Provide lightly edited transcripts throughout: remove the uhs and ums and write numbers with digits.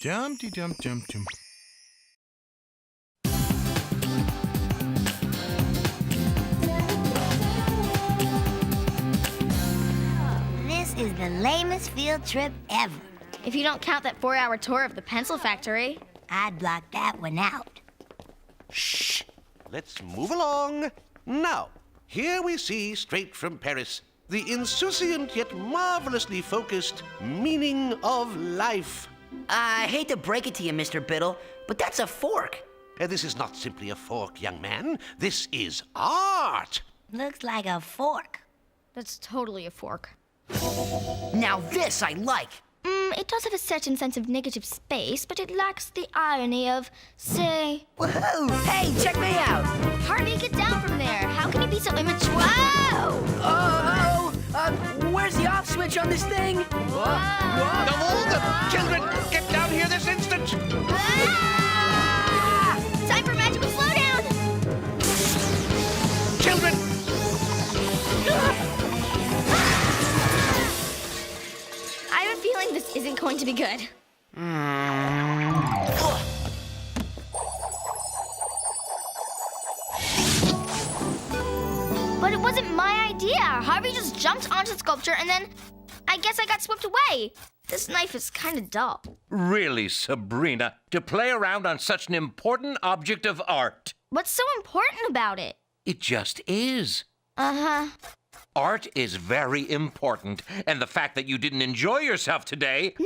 Dum-de-dum-dum-dum. This is the lamest field trip ever. If you don't count that 4-hour tour of the pencil factory. I'd block that one out. Shh! Let's move along. Now, here we see, straight from Paris, the insouciant yet marvelously focused meaning of life. I hate to break it to you, Mr. Biddle, but that's a fork. This is not simply a fork, young man. This is art. Looks like a fork. That's totally a fork. Now this I like. It does have a certain sense of negative space, but it lacks the irony of, say... Woohoo! Hey, check me out! Harvey, get down from there! How can you be so immature? Whoa! Where's the off switch on this thing? Whoa. Children, get down here this instant! Time for magical slowdown! Children! I have a feeling this isn't going to be good. But it wasn't my idea. Harvey just jumped onto the sculpture and then I guess I got swept away. This knife is kind of dull. Really, Sabrina, to play around on such an important object of art. What's so important about it? It just is. Uh-huh. Art is very important, and the fact that you didn't enjoy yourself today... No,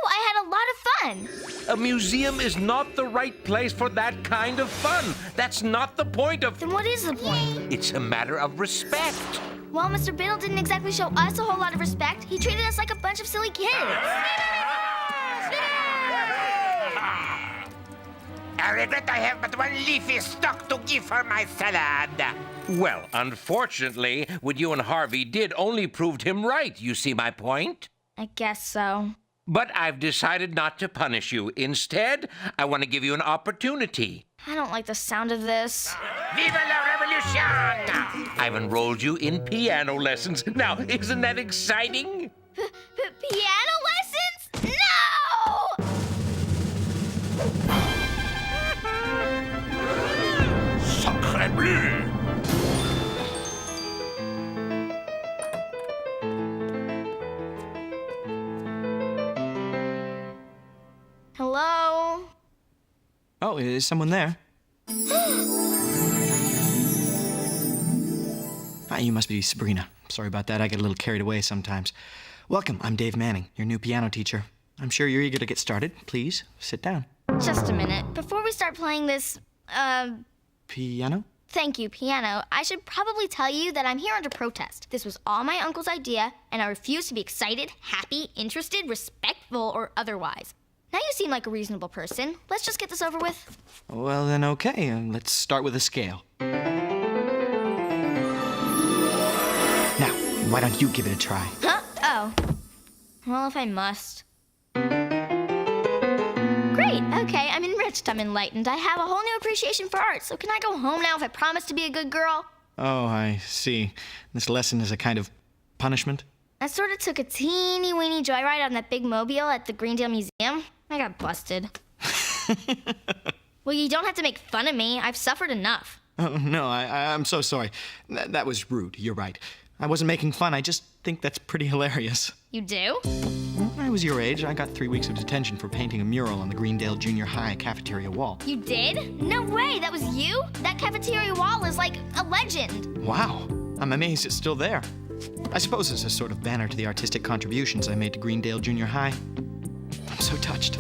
I had a lot of fun. A museum is not the right place for that kind of fun. That's not the point of... Then what is the point? It's a matter of respect. Well, Mr. Biddle didn't exactly show us a whole lot of respect. He treated us like a bunch of silly kids. I regret I have but one leafy stalk to give for my salad. Well, unfortunately, what you and Harvey did only proved him right. You see my point? I guess so. But I've decided not to punish you. Instead, I want to give you an opportunity. I don't like the sound of this. Vive la revolution! I've enrolled you in piano lessons. Now, isn't that exciting? Piano lessons? No! Sacre bleu! Hello? Oh, is someone there? Hi, you must be Sabrina. Sorry about that, I get a little carried away sometimes. Welcome, I'm Dave Manning, your new piano teacher. I'm sure you're eager to get started. Please, sit down. Just a minute. Before we start playing this, Piano? thank you, piano, I should probably tell you that I'm here under protest. This was all my uncle's idea, and I refuse to be excited, happy, interested, respectful, or otherwise. Now you seem like a reasonable person. Let's just get this over with. Well, then okay, let's start with a scale. Now, why don't you give it a try? Huh? Oh. Well, if I must. Great, okay, I'm enriched, I'm enlightened. I have a whole new appreciation for art, so can I go home now if I promise to be a good girl? Oh, I see. This lesson is a kind of punishment? I sort of took a teeny-weeny joyride on that big mobile at the Greendale Museum. I got busted. Well, you don't have to make fun of me. I've suffered enough. Oh, no, I'm so sorry. That was rude, you're right. I wasn't making fun, I just think that's pretty hilarious. You do? When I was your age, I got 3 weeks of detention for painting a mural on the Greendale Junior High cafeteria wall. You did? No way, that was you? That cafeteria wall is like a legend. Wow, I'm amazed it's still there. I suppose it's a sort of banner to the artistic contributions I made to Greendale Junior High. I'm so touched.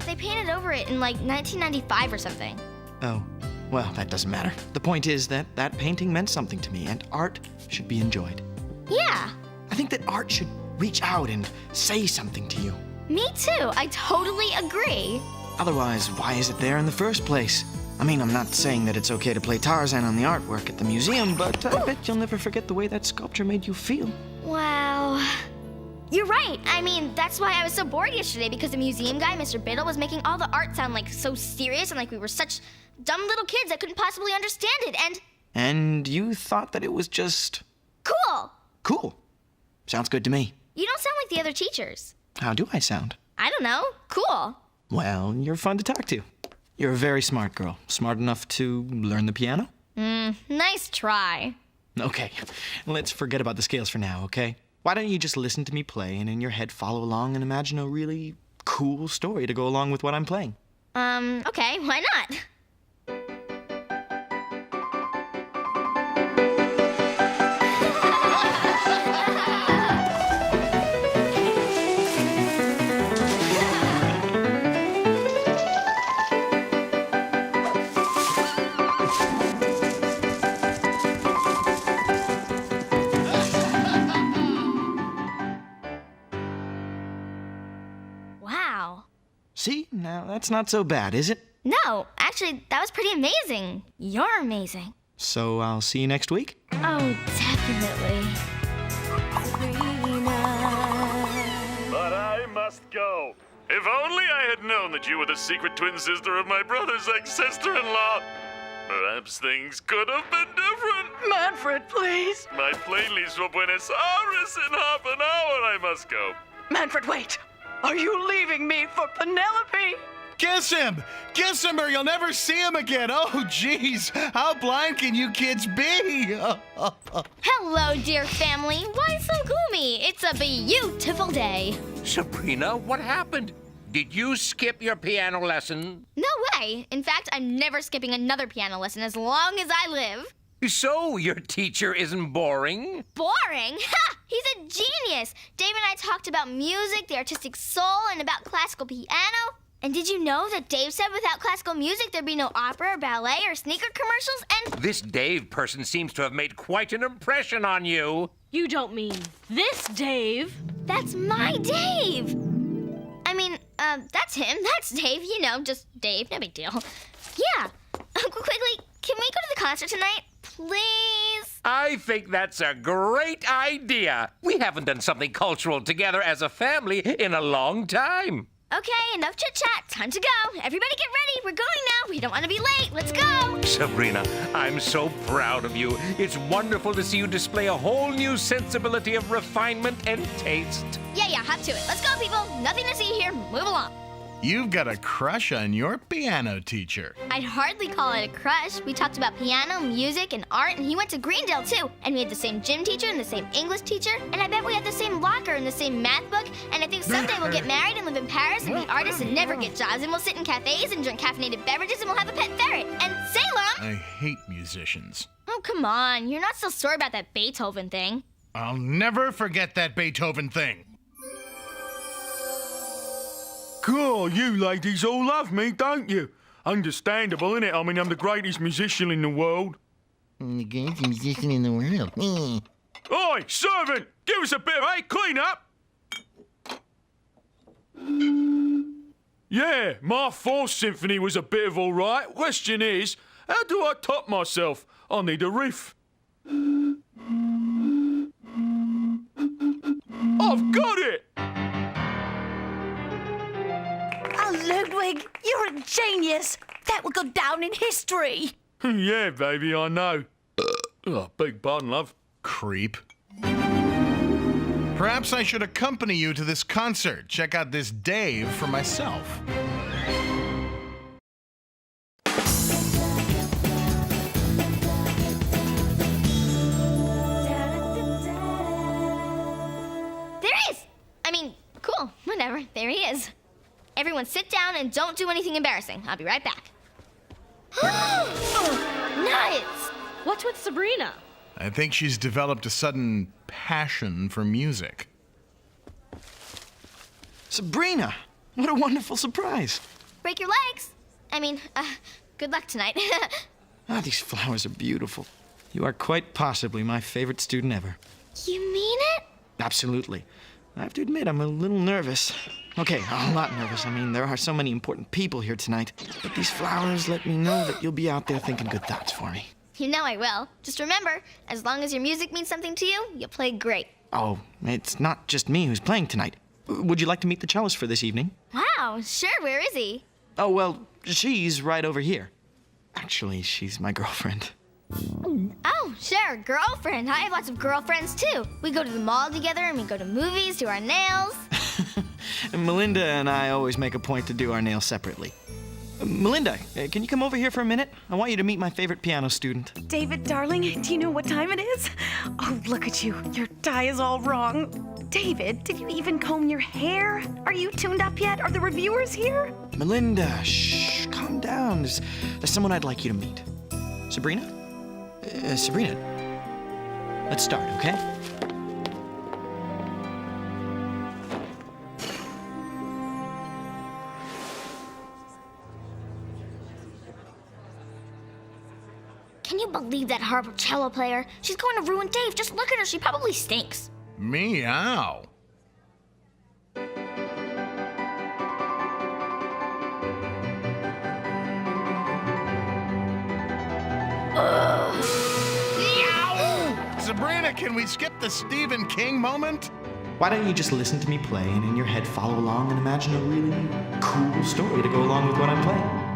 They painted over it in like 1995 or something. Oh, well, that doesn't matter. The point is that that painting meant something to me, and art should be enjoyed. Yeah. I think that art should reach out and say something to you. Me too, I totally agree. Otherwise, why is it there in the first place? I mean, I'm not saying that it's okay to play Tarzan on the artwork at the museum, but I bet you'll never forget the way that sculpture made you feel. Wow. You're right. I mean, that's why I was so bored yesterday, because the museum guy, Mr. Biddle, was making all the art sound like so serious and like we were such dumb little kids that couldn't possibly understand it, and... And you thought that it was just... Cool. Cool. Sounds good to me. You don't sound like the other teachers. How do I sound? I don't know. Cool. Well, you're fun to talk to. You're a very smart girl. Smart enough to learn the piano? Nice try. Okay, let's forget about the scales for now, okay? Why don't you just listen to me play and in your head follow along and imagine a really cool story to go along with what I'm playing? Okay, why not? Wow. See? Now, that's not so bad, is it? No, actually, that was pretty amazing. You're amazing. So I'll see you next week? Oh, definitely. But I must go. If only I had known that you were the secret twin sister of my brother's ex-sister-in-law. Perhaps things could have been different. Manfred, please. My plane leaves for Buenos Aires in half an hour. I must go. Manfred, wait. Are you leaving me for Penelope? Kiss him! Kiss him or you'll never see him again! Oh, jeez! How blind can you kids be? Hello, dear family. Why so gloomy? It's a beautiful day. Sabrina, what happened? Did you skip your piano lesson? No way. In fact, I'm never skipping another piano lesson as long as I live. So, your teacher isn't boring? Boring? Ha! He's a genius. Dave and I talked about music, the artistic soul, and about classical piano. And did you know that Dave said without classical music there'd be no opera or ballet or sneaker commercials? And This Dave person seems to have made quite an impression on you. You don't mean this Dave? that's my Dave. I mean, that's him. That's Dave. You know, just Dave. No big deal. Yeah. Uncle Quigley, can we go to the concert tonight? Please? I think that's a great idea. We haven't done something cultural together as a family in a long time. Okay, enough chit-chat. Time to go. Everybody get ready. We're going now. We don't want to be late. Let's go. Sabrina, I'm so proud of you. It's wonderful to see you display a whole new sensibility of refinement and taste. Yeah, hop to it. Let's go, people. Nothing to see here. Move along. You've got a crush on your piano teacher. I'd hardly call it a crush. We talked about piano, music, and art, and he went to Greendale, too. And we had the same gym teacher and the same English teacher, and I bet we had the same locker and the same math book, and I think someday we'll get married and live in Paris and be artists and never get jobs, and we'll sit in cafes and drink caffeinated beverages, and we'll have a pet ferret. And Salem! I hate musicians. Oh, come on. You're not still sore about that Beethoven thing. I'll never forget that Beethoven thing. Cool, you ladies all love me, don't you? Understandable, innit? I mean, I'm the greatest musician in the world. The greatest musician in the world. Oi, servant! Give us a bit of, hey, clean up! Yeah, my fourth symphony was a bit of all right. Question is, how do I top myself? I need a riff. I've got it! Oh, Ludwig, you're a genius. That will go down in history. Yeah, baby, I know. Oh, beg pardon, love. Creep. Perhaps I should accompany you to this concert. Check out this Dave for myself. There he is! I mean, cool, whatever, there he is. Everyone sit down and don't do anything embarrassing. I'll be right back. Oh, nuts! What's with Sabrina? I think she's developed a sudden passion for music. Sabrina! What a wonderful surprise. Break your legs. I mean, good luck tonight. These flowers are beautiful. You are quite possibly my favorite student ever. You mean it? Absolutely. I have to admit, I'm a little nervous. Okay, a lot nervous. I mean, there are so many important people here tonight. But these flowers let me know that you'll be out there thinking good thoughts for me. You know I will. Just remember, as long as your music means something to you, you'll play great. Oh, it's not just me who's playing tonight. Would you like to meet the cellist for this evening? Wow, sure, where is he? Oh, well, she's right over here. Actually, she's my girlfriend. Oh, sure, girlfriend. I have lots of girlfriends, too. We go to the mall together and we go to movies, do our nails. Melinda and I always make a point to do our nails separately. Melinda, can you come over here for a minute? I want you to meet my favorite piano student. David, darling, do you know what time it is? Oh, look at you. Your tie is all wrong. David, did you even comb your hair? Are you tuned up yet? Are the reviewers here? Melinda, shh, calm down. There's someone I'd like you to meet. Sabrina? Sabrina, let's start, okay? Can you believe that horrible cello player? She's going to ruin Dave. Just look at her. She probably stinks. Meow. Sabrina, can we skip the Stephen King moment? Why don't you just listen to me play and in your head follow along and imagine a really cool story to go along with what I'm playing?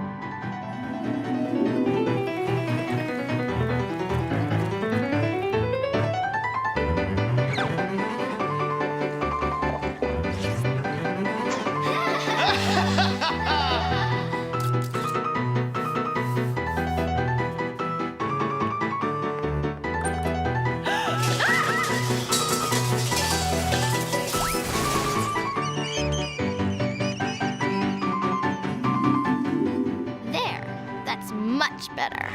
Much better.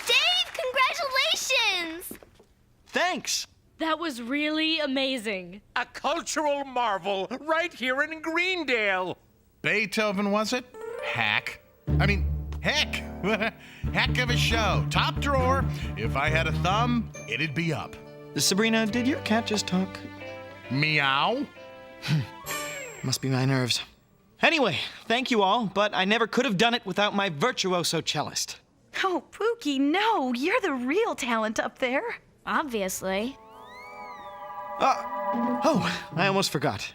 Dave, congratulations! Thanks! That was really amazing. A cultural marvel right here in Greendale. Beethoven, was it? Hack. I mean, heck. Heck of a show. Top drawer. If I had a thumb, it'd be up. Sabrina, did your cat just talk? Meow? Must be my nerves. Anyway, thank you all, but I never could have done it without my virtuoso cellist. Oh, Pookie, no. You're the real talent up there. Obviously. Oh, I almost forgot.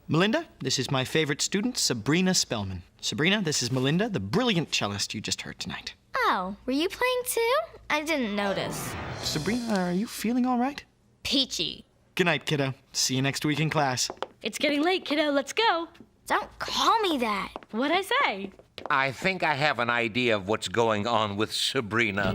Melinda, this is my favorite student, Sabrina Spellman. Sabrina, this is Melinda, the brilliant cellist you just heard tonight. Oh, were you playing too? I didn't notice. Sabrina, are you feeling all right? Peachy. Good night, kiddo. See you next week in class. It's getting late, kiddo. Let's go. Don't call me that. What'd I say? I think I have an idea of what's going on with Sabrina.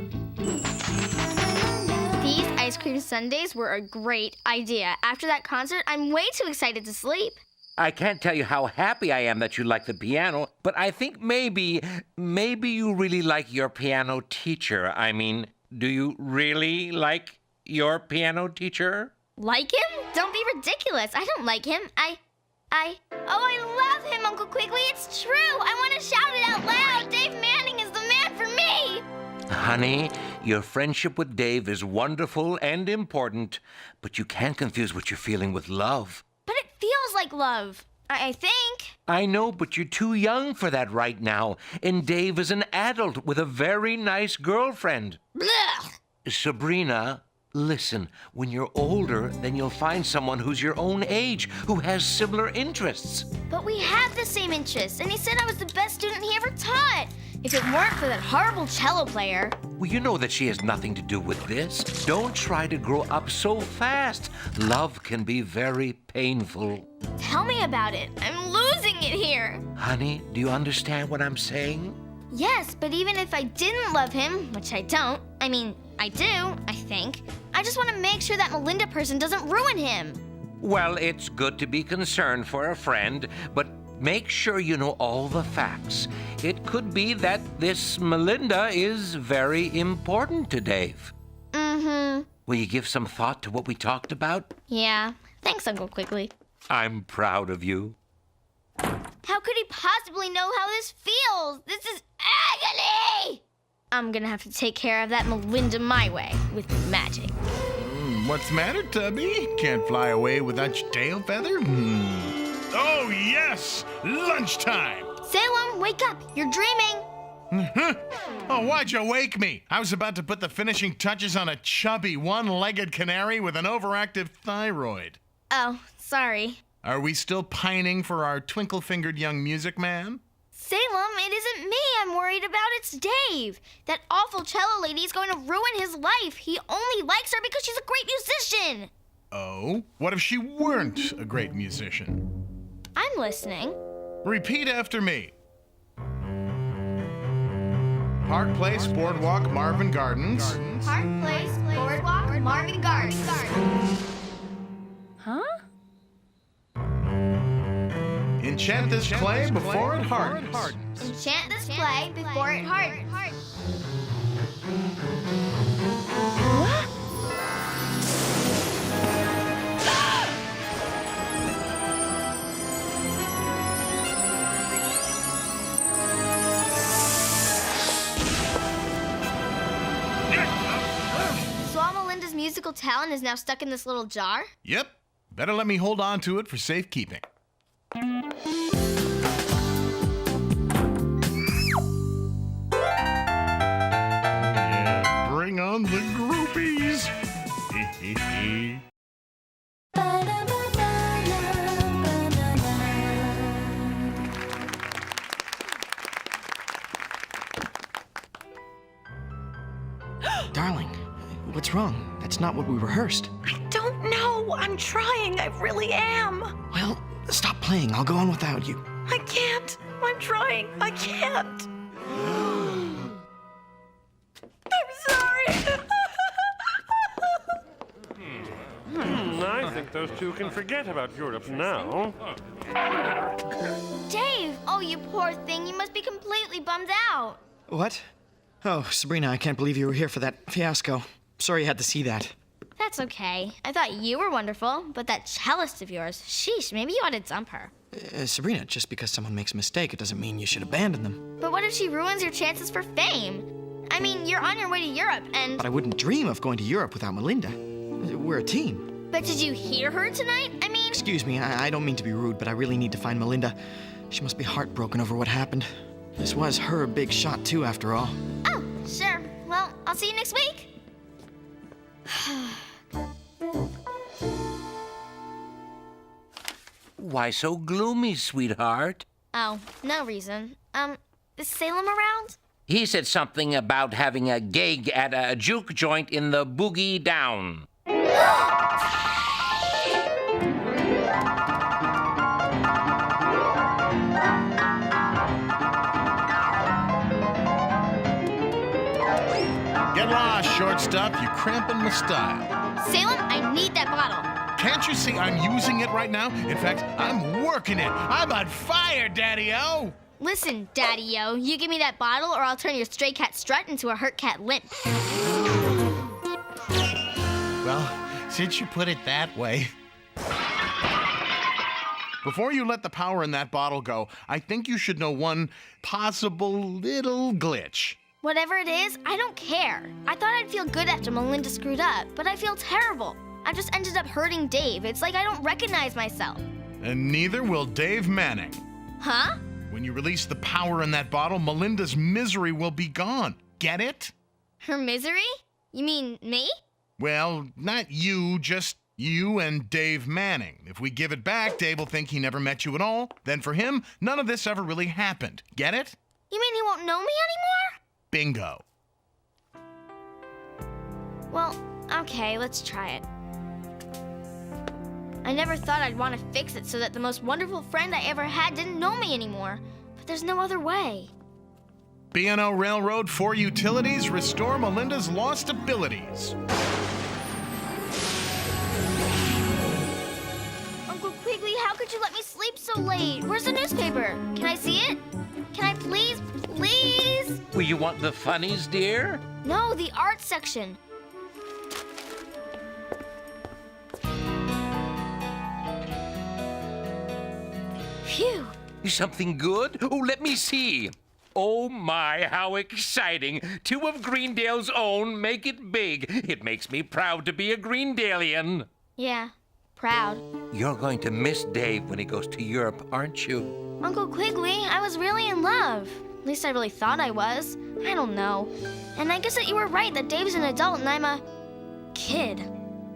These ice cream sundaes were a great idea. After that concert, I'm way too excited to sleep. I can't tell you how happy I am that you like the piano, but I think maybe you really like your piano teacher. I mean, do you really like your piano teacher? Like him? Don't be ridiculous. I don't like him. Oh, I love him, Uncle Quigley. It's true. I want to shout it out loud. Dave Manning is the man for me. Honey, your friendship with Dave is wonderful and important, but you can't confuse what you're feeling with love. But it feels like love, I think. I know, but you're too young for that right now, and Dave is an adult with a very nice girlfriend. Blech. Sabrina, listen, when you're older, then you'll find someone who's your own age, who has similar interests. But we have the same interests, and he said I was the best student he ever taught. If it weren't for that horrible cello player. Well, you know that she has nothing to do with this. Don't try to grow up so fast. Love can be very painful. Tell me about it. I'm losing it here. Honey, do you understand what I'm saying? Yes, but even if I didn't love him, which I don't, I mean, I do, I think, I just want to make sure that Melinda person doesn't ruin him. Well, it's good to be concerned for a friend, but make sure you know all the facts. It could be that this Melinda is very important to Dave. Mm-hmm. Will you give some thought to what we talked about? Yeah. Thanks, Uncle Quigley. I'm proud of you. How could he possibly know how this feels? This is agony! I'm gonna have to take care of that Melinda my way, with magic. What's the matter, Tubby? Can't fly away without your tail feather? Oh, yes! Lunchtime! Salem, wake up! You're dreaming! Oh, why'd you wake me? I was about to put the finishing touches on a chubby, one-legged canary with an overactive thyroid. Oh, sorry. Are we still pining for our twinkle-fingered young music man? Salem, it isn't me I'm worried about, it's Dave. That awful cello lady's going to ruin his life. He only likes her because she's a great musician. Oh? What if she weren't a great musician? I'm listening. Repeat after me. Park Place, Boardwalk, Marvin Gardens. Park Place, Boardwalk, Marvin Gardens. Huh? Enchant this clay before it hardens. Enchant this play before it hardens. So all Melinda's musical talent is now stuck in this little jar? Yep. Better let me hold on to it for safekeeping. Yeah, bring on the groupies. Darling, what's wrong? That's not what we rehearsed. I don't know. I'm trying. I really am. Well, stop playing. I'll go on without you. I can't. I'm trying. I can't. I'm sorry. I think those two can forget about Europe now. Dave! Oh, you poor thing. You must be completely bummed out. What? Oh, Sabrina, I can't believe you were here for that fiasco. Sorry you had to see that. That's okay. I thought you were wonderful, but that cellist of yours, sheesh, maybe you ought to dump her. Sabrina, just because someone makes a mistake, it doesn't mean you should abandon them. But what if she ruins your chances for fame? I mean, you're on your way to Europe and... But I wouldn't dream of going to Europe without Melinda. We're a team. But did you hear her tonight? I mean... Excuse me, I don't mean to be rude, but I really need to find Melinda. She must be heartbroken over what happened. This was her big shot, too, after all. Oh, sure. Well, I'll see you next week. Why so gloomy, sweetheart? Oh, no reason. Is Salem around? He said something about having a gig at a juke joint in the Boogie Down. Get lost, shortstop. You're cramping my style. Salem, I need that bottle. Can't you see I'm using it right now? In fact, I'm working it. I'm on fire, Daddy-O. Listen, Daddy-O, you give me that bottle or I'll turn your stray cat strut into a hurt cat limp. Well, since you put it that way. Before you let the power in that bottle go, I think you should know one possible little glitch. Whatever it is, I don't care. I thought I'd feel good after Melinda screwed up, but I feel terrible. I just ended up hurting Dave. It's like I don't recognize myself. And neither will Dave Manning. Huh? When you release the power in that bottle, Melinda's misery will be gone. Get it? Her misery? You mean me? Well, not you, just you and Dave Manning. If we give it back, Dave will think he never met you at all. Then for him, none of this ever really happened. Get it? You mean he won't know me anymore? Bingo. Well, okay, let's try it. I never thought I'd want to fix it so that the most wonderful friend I ever had didn't know me anymore. But there's no other way. B&O Railroad 4 Utilities restore Melinda's lost abilities. Uncle Quigley, how could you let me sleep so late? Where's the newspaper? Can I see it? Can I please? Well, you want the funnies, dear? No, the art section. Phew. Something good? Oh, let me see. Oh my, how exciting. 2 of Greendale's own make it big. It makes me proud to be a Greendalian. Yeah, proud. You're going to miss Dave when he goes to Europe, aren't you? Uncle Quigley, I was really in love. At least I really thought I was. I don't know. And I guess that you were right that Dave's an adult and I'm a kid.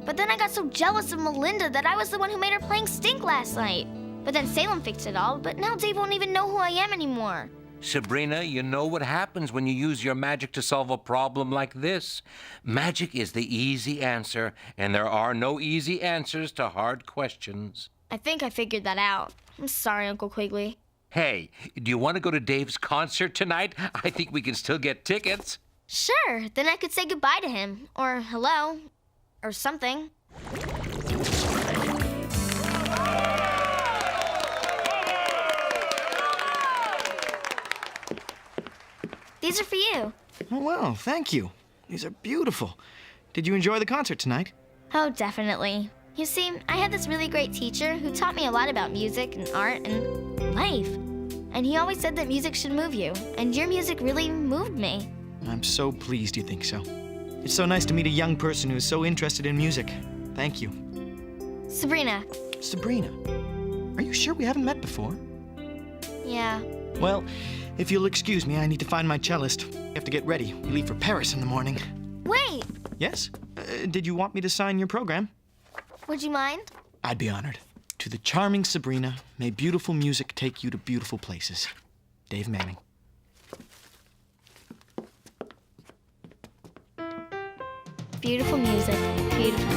But then I got so jealous of Melinda that I was the one who made her playing stink last night. But then Salem fixed it all, but now Dave won't even know who I am anymore. Sabrina, you know what happens when you use your magic to solve a problem like this. Magic is the easy answer, and there are no easy answers to hard questions. I think I figured that out. I'm sorry, Uncle Quigley. Hey, do you want to go to Dave's concert tonight? I think we can still get tickets. Sure, then I could say goodbye to him. Or hello. Or something. These are for you. Oh, well, thank you. These are beautiful. Did you enjoy the concert tonight? Oh, definitely. You see, I had this really great teacher who taught me a lot about music and art and life. And he always said that music should move you, and your music really moved me. I'm so pleased you think so. It's so nice to meet a young person who's so interested in music. Thank you. Sabrina. Sabrina? Are you sure we haven't met before? Yeah. Well, if you'll excuse me, I need to find my cellist. I have to get ready. We leave for Paris in the morning. Wait! Yes? Did you want me to sign your program? Would you mind? I'd be honored. To the charming Sabrina, may beautiful music take you to beautiful places. Dave Manning. Beautiful music, beautiful